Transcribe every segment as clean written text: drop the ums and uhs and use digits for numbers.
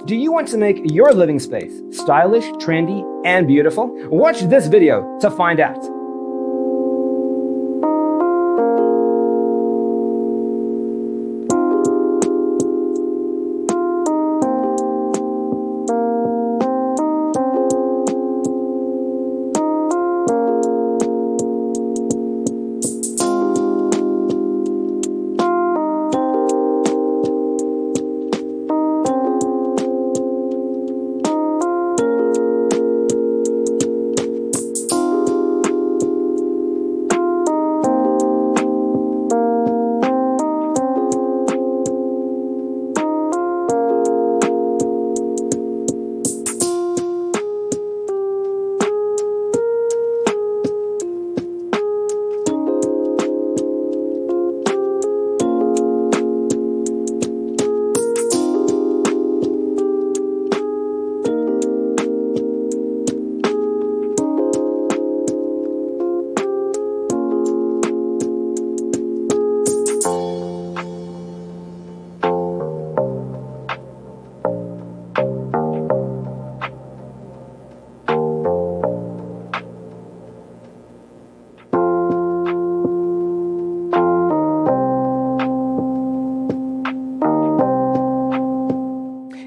Do you want to make your living space stylish, trendy, and beautiful? Watch this video to find out.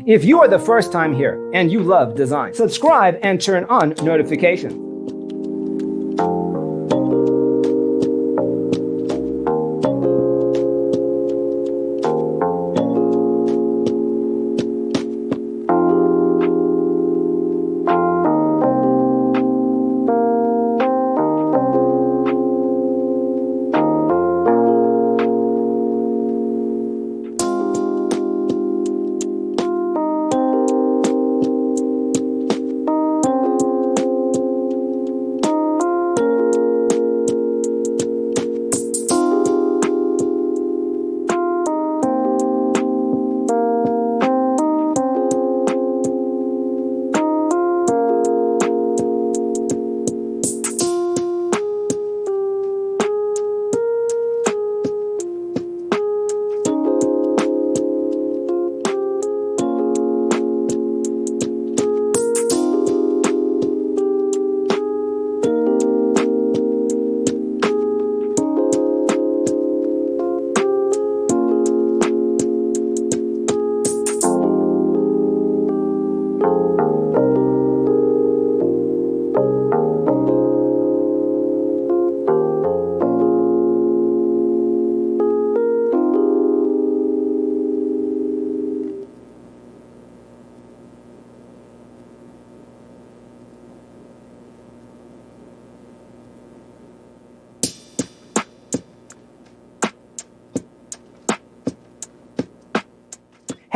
If you are the first time here and you love design, subscribe and turn on notifications.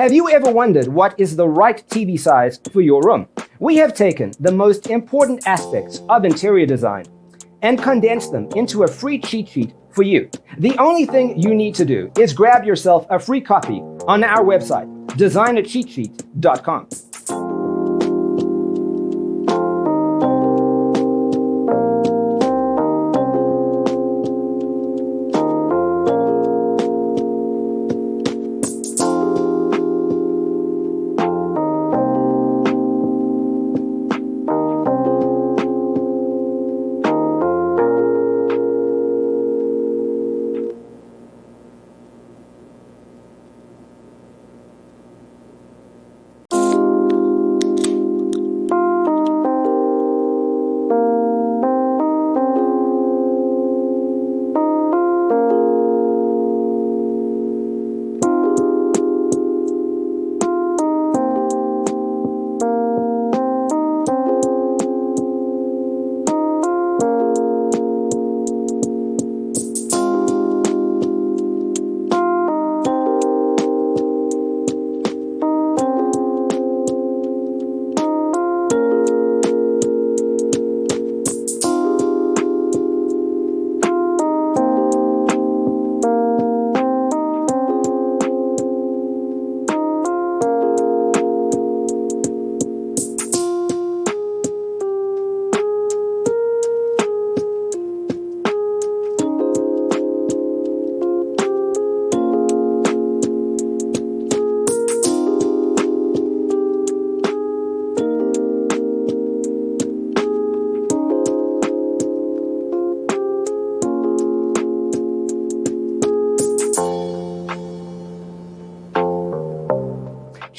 Have you ever wondered what is the right TV size for your room? We have taken the most important aspects of interior design and condensed them into a free cheat sheet for you. The only thing you need to do is grab yourself a free copy on our website, designercheatsheet.com.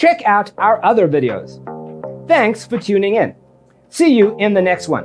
check out our other videos. Thanks for tuning in. See you in the next one.